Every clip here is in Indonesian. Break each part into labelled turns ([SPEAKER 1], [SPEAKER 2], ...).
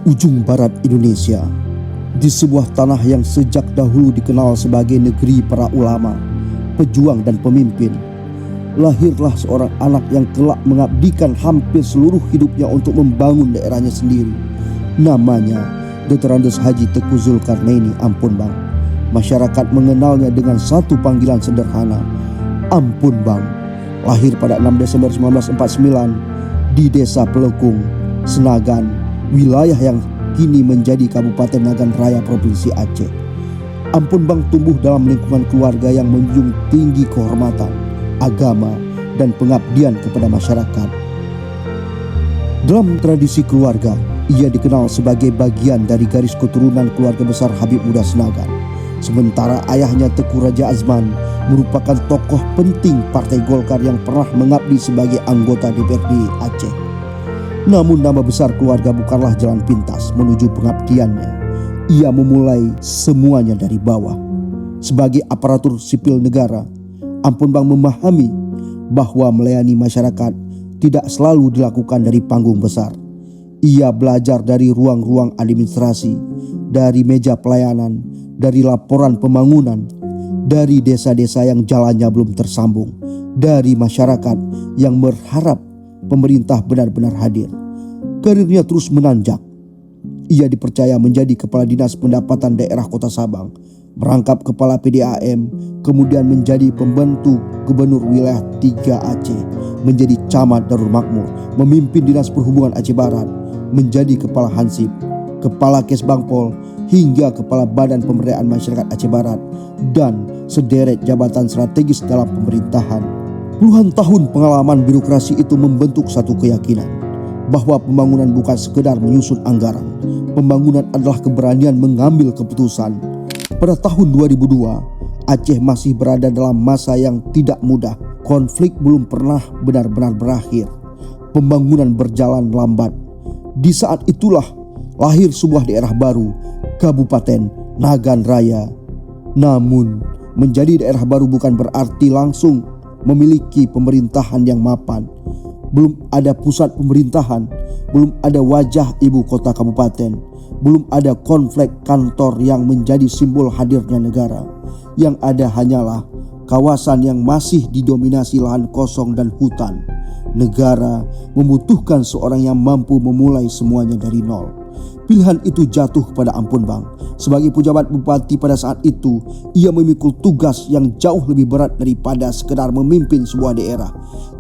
[SPEAKER 1] ujung barat Indonesia, di sebuah tanah yang sejak dahulu dikenal sebagai negeri para ulama, pejuang dan pemimpin, lahirlah seorang anak yang kelak mengabdikan hampir seluruh hidupnya untuk membangun daerahnya sendiri. Namanya Dr. Andes Haji Teuku Zulkarnaini Ampun Bang. Masyarakat mengenalnya dengan satu panggilan sederhana, Ampun Bang. Lahir pada 6 Desember 1949 di Desa Pelekung, Senagan, wilayah yang kini menjadi Kabupaten Nagan Raya Provinsi Aceh. Ampun Bang tumbuh dalam lingkungan keluarga yang menjunjung tinggi kehormatan, agama, dan pengabdian kepada masyarakat. Dalam tradisi keluarga, ia dikenal sebagai bagian dari garis keturunan keluarga besar Habib Muda Senagan. Sementara ayahnya Teuku Raja Azman merupakan tokoh penting Partai Golkar yang pernah mengabdi sebagai anggota DPRD Aceh. Namun nama besar keluarga bukanlah jalan pintas menuju pengabdiannya. Ia memulai semuanya dari bawah. Sebagai aparatur sipil negara, Ampun Bang memahami bahwa melayani masyarakat tidak selalu dilakukan dari panggung besar. Ia belajar dari ruang-ruang administrasi, dari meja pelayanan, dari laporan pembangunan, dari desa-desa yang jalannya belum tersambung, dari masyarakat yang berharap pemerintah benar-benar hadir. Karirnya terus menanjak. Ia dipercaya menjadi Kepala Dinas Pendapatan Daerah Kota Sabang, merangkap Kepala PDAM, kemudian menjadi pembantu Gubernur Wilayah 3 Aceh, menjadi Camat Darul Makmur, memimpin Dinas Perhubungan Aceh Barat, menjadi Kepala Hansip, Kepala Kesbangpol, hingga Kepala Badan Pemberdayaan Masyarakat Aceh Barat, dan sederet jabatan strategis dalam pemerintahan. Puluhan tahun pengalaman birokrasi itu membentuk satu keyakinan, bahwa pembangunan bukan sekedar menyusun anggaran. Pembangunan adalah keberanian mengambil keputusan. Pada tahun 2002, Aceh masih berada dalam masa yang tidak mudah. Konflik belum pernah benar-benar berakhir. Pembangunan berjalan lambat. Di saat itulah lahir sebuah daerah baru, Kabupaten Nagan Raya. Namun, menjadi daerah baru bukan berarti langsung memiliki pemerintahan yang mapan. Belum ada pusat pemerintahan, belum ada wajah ibu kota kabupaten, belum ada komplek kantor yang menjadi simbol hadirnya negara. Yang ada hanyalah kawasan yang masih didominasi lahan kosong dan hutan. Negara membutuhkan seorang yang mampu memulai semuanya dari nol. Pilihan itu jatuh pada Ampun Bang. Sebagai pejabat bupati pada saat itu, ia memikul tugas yang jauh lebih berat daripada sekedar memimpin sebuah daerah.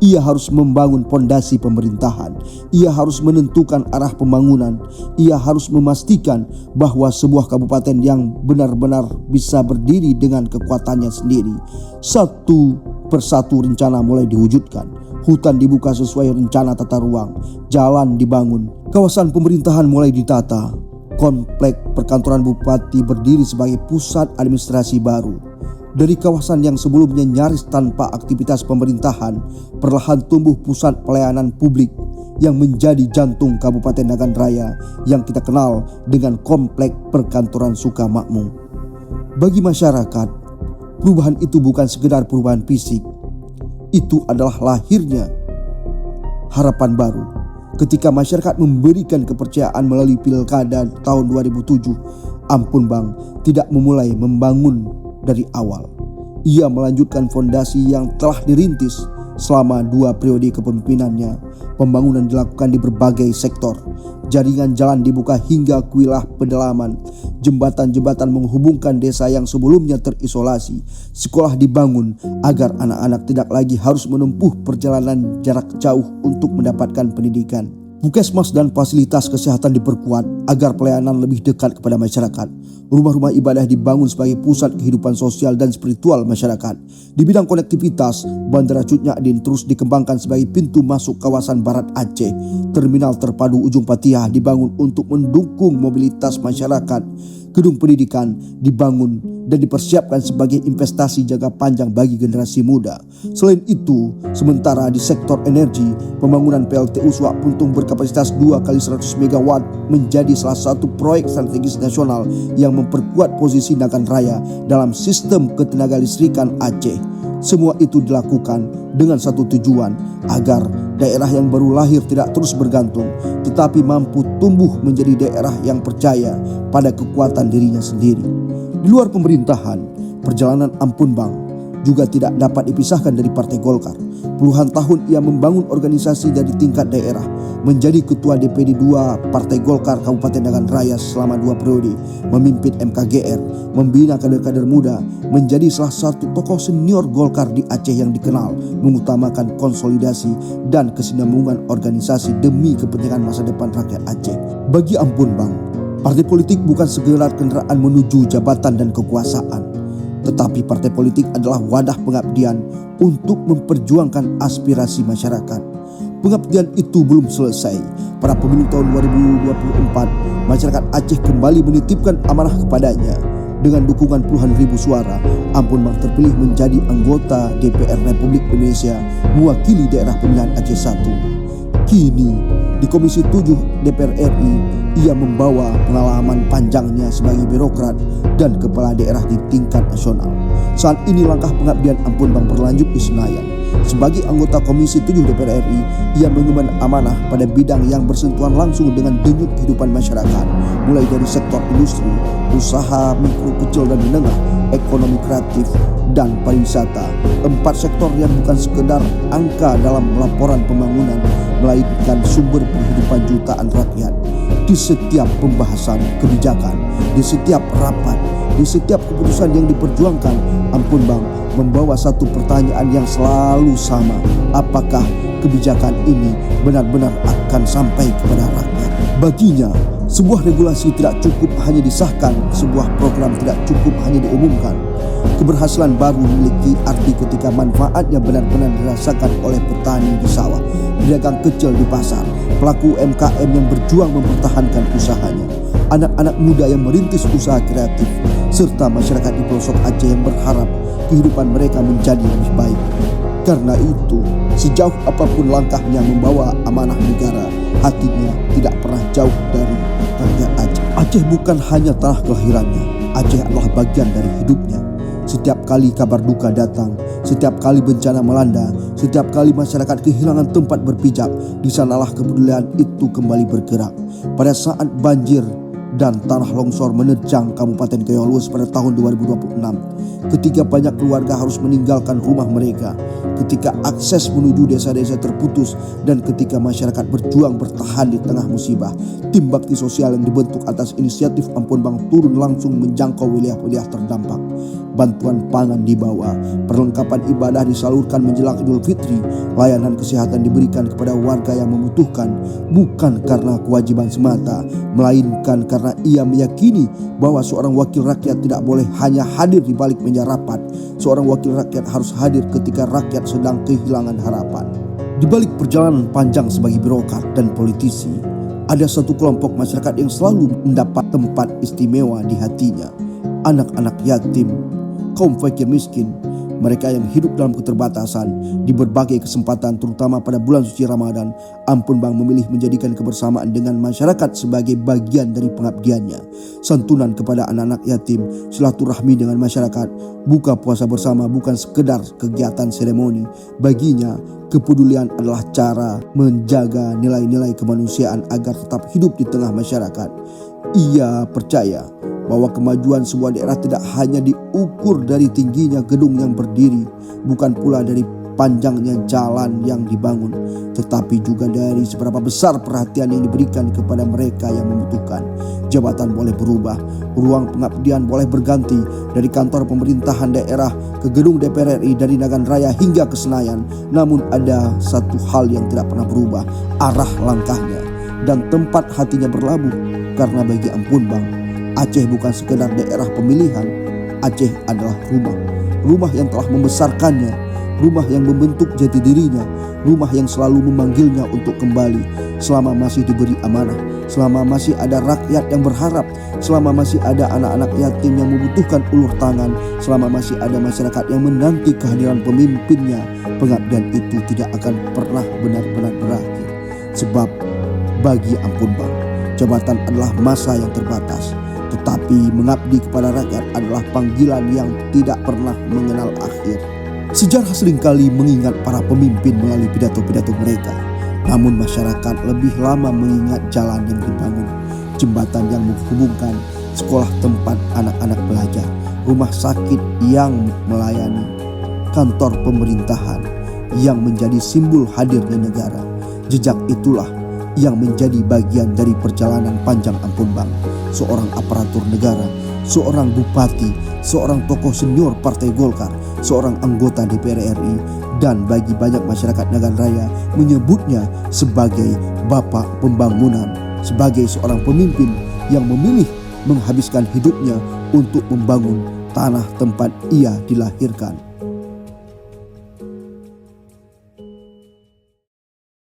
[SPEAKER 1] Ia harus membangun pondasi pemerintahan. Ia harus menentukan arah pembangunan. Ia harus memastikan bahwa sebuah kabupaten yang benar-benar bisa berdiri dengan kekuatannya sendiri. Satu persatu rencana mulai diwujudkan. Hutan dibuka sesuai rencana tata ruang, jalan dibangun, kawasan pemerintahan mulai ditata. Komplek perkantoran bupati berdiri sebagai pusat administrasi baru. Dari kawasan yang sebelumnya nyaris tanpa aktivitas pemerintahan, perlahan tumbuh pusat pelayanan publik yang menjadi jantung Kabupaten Nagan Raya yang kita kenal dengan Komplek Perkantoran Sukamakmur. Bagi masyarakat, perubahan itu bukan sekedar perubahan fisik. Itu adalah lahirnya harapan baru. Ketika masyarakat memberikan kepercayaan melalui pilkada tahun 2007, Ampun Bang tidak memulai membangun dari awal. Ia melanjutkan fondasi yang telah dirintis selama 2 periode kepemimpinannya. Pembangunan dilakukan di berbagai sektor. Jaringan jalan dibuka hingga ke wilayah pedalaman. Jembatan-jembatan menghubungkan desa yang sebelumnya terisolasi. Sekolah dibangun agar anak-anak tidak lagi harus menempuh perjalanan jarak jauh untuk mendapatkan pendidikan. Puskesmas dan fasilitas kesehatan diperkuat agar pelayanan lebih dekat kepada masyarakat. Rumah-rumah ibadah dibangun sebagai pusat kehidupan sosial dan spiritual masyarakat. Di bidang konektivitas, Bandara Cut Nyadin terus dikembangkan sebagai pintu masuk kawasan Barat Aceh. Terminal terpadu Ujung Patiah dibangun untuk mendukung mobilitas masyarakat. Gedung pendidikan dibangun dan dipersiapkan sebagai investasi jangka panjang bagi generasi muda. Selain itu, sementara di sektor energi, pembangunan PLTU Suak Puntung berkapasitas 2 kali 100 MW menjadi salah satu proyek strategis nasional yang memperkuat posisi Nagan Raya dalam sistem ketenaga listrikan Aceh. Semua itu dilakukan dengan satu tujuan, agar daerah yang baru lahir tidak terus bergantung, tetapi mampu tumbuh menjadi daerah yang percaya pada kekuatan dirinya sendiri. Di luar pemerintahan, perjalanan Ampun Bang juga tidak dapat dipisahkan dari Partai Golkar. Puluhan tahun ia membangun organisasi dari tingkat daerah, menjadi ketua DPD 2 Partai Golkar Kabupaten Nagan Raya selama 2 periode, memimpin MKGR, membina kader-kader muda, menjadi salah satu tokoh senior Golkar di Aceh yang dikenal mengutamakan konsolidasi dan kesinambungan organisasi demi kepentingan masa depan rakyat Aceh. Bagi Ampun Bang, partai politik bukan sekedar kendaraan menuju jabatan dan kekuasaan, tetapi partai politik adalah wadah pengabdian untuk memperjuangkan aspirasi masyarakat. Pengabdian itu belum selesai. Pada pemilu tahun 2024, masyarakat Aceh kembali menitipkan amanah kepadanya. Dengan dukungan puluhan ribu suara, Ampun Bang terpilih menjadi anggota DPR Republik Indonesia mewakili daerah pemilihan Aceh 1. Kini di Komisi 7 DPR RI, ia membawa pengalaman panjangnya sebagai birokrat dan kepala daerah di tingkat nasional. Saat ini langkah pengabdian Ampun Bang berlanjut di Senayan. Sebagai anggota Komisi 7 DPR RI, ia mengemban amanah pada bidang yang bersentuhan langsung dengan denyut kehidupan masyarakat, mulai dari sektor industri, usaha mikro, kecil dan menengah, ekonomi kreatif, dan pariwisata. 4 sektor yang bukan sekedar angka dalam laporan pembangunan, melainkan sumber penghidupan jutaan rakyat. Di setiap pembahasan kebijakan, di setiap rapat, di setiap keputusan yang diperjuangkan, Ampun Bang membawa satu pertanyaan yang selalu sama: apakah kebijakan ini benar-benar akan sampai kepada rakyat? Baginya, sebuah regulasi tidak cukup hanya disahkan, sebuah program tidak cukup hanya diumumkan. Keberhasilan baru memiliki arti ketika manfaatnya benar-benar dirasakan oleh petani di sawah, pedagang kecil di pasar, pelaku UMKM yang berjuang mempertahankan usahanya, anak-anak muda yang merintis usaha kreatif, serta masyarakat di pelosok Aceh yang berharap kehidupan mereka menjadi lebih baik. Karena itu, sejauh apapun langkahnya membawa amanah negara, hatinya tidak pernah jauh dari rakyat Aceh. Aceh bukan hanya tanah kelahirannya, Aceh adalah bagian dari hidupnya. Setiap kali kabar duka datang, setiap kali bencana melanda, setiap kali masyarakat kehilangan tempat berpijak, di sanalah kepedulian itu kembali bergerak. Pada saat banjir dan tanah longsor menerjang Kabupaten Kepulauan Lues pada tahun 2026, ketika banyak keluarga harus meninggalkan rumah mereka, ketika akses menuju desa-desa terputus, dan ketika masyarakat berjuang bertahan di tengah musibah, tim bakti sosial yang dibentuk atas inisiatif Ampun Bang turun langsung menjangkau wilayah-wilayah terdampak. Bantuan pangan dibawa, perlengkapan ibadah disalurkan menjelang Idul Fitri, layanan kesehatan diberikan kepada warga yang membutuhkan, bukan karena kewajiban semata, melainkan karena ia meyakini bahwa seorang wakil rakyat tidak boleh hanya hadir di balik meja rapat. Seorang wakil rakyat harus hadir ketika rakyat sedang kehilangan harapan. Di balik perjalanan panjang sebagai birokrat dan politisi, ada satu kelompok masyarakat yang selalu mendapat tempat istimewa di hatinya: anak-anak yatim, kaum fakir miskin, mereka yang hidup dalam keterbatasan. Di berbagai kesempatan, terutama pada bulan suci Ramadan, Ampun Bang memilih menjadikan kebersamaan dengan masyarakat sebagai bagian dari pengabdiannya. Santunan kepada anak-anak yatim, silaturahmi dengan masyarakat, buka puasa bersama bukan sekedar kegiatan seremoni. Baginya, kepedulian adalah cara menjaga nilai-nilai kemanusiaan agar tetap hidup di tengah masyarakat. Ia percaya bahwa kemajuan sebuah daerah tidak hanya diukur dari tingginya gedung yang berdiri, bukan pula dari panjangnya jalan yang dibangun, tetapi juga dari seberapa besar perhatian yang diberikan kepada mereka yang membutuhkan. Jabatan boleh berubah, ruang pengabdian boleh berganti, dari kantor pemerintahan daerah ke gedung DPR RI, dari Nagan Raya hingga ke Senayan. Namun ada satu hal yang tidak pernah berubah: arah langkahnya dan tempat hatinya berlabuh. Karena bagi Ampun Bang, Aceh bukan sekedar daerah pemilihan. Aceh adalah rumah yang telah membesarkannya, rumah yang membentuk jati dirinya, rumah yang selalu memanggilnya untuk kembali. Selama masih diberi amanah, selama masih ada rakyat yang berharap, selama masih ada anak-anak yatim yang membutuhkan ulur tangan, selama masih ada masyarakat yang menanti kehadiran pemimpinnya, pengabdian itu tidak akan pernah benar-benar berakhir. Sebab bagi Ampun Bang, jabatan adalah masa yang terbatas, tetapi mengabdi kepada rakyat adalah panggilan yang tidak pernah mengenal akhir. Sejarah seringkali mengingat para pemimpin melalui pidato-pidato mereka. Namun masyarakat lebih lama mengingat jalan yang dibangun, jembatan yang menghubungkan, sekolah tempat anak-anak belajar, rumah sakit yang melayani, kantor pemerintahan yang menjadi simbol hadirnya negara. Jejak itulah yang menjadi bagian dari perjalanan panjang Ampun Bang, seorang aparatur negara, seorang bupati, seorang tokoh senior Partai Golkar, seorang anggota DPR RI, dan bagi banyak masyarakat Naganraya menyebutnya sebagai Bapak Pembangunan, sebagai seorang pemimpin yang memilih menghabiskan hidupnya untuk membangun tanah tempat ia dilahirkan.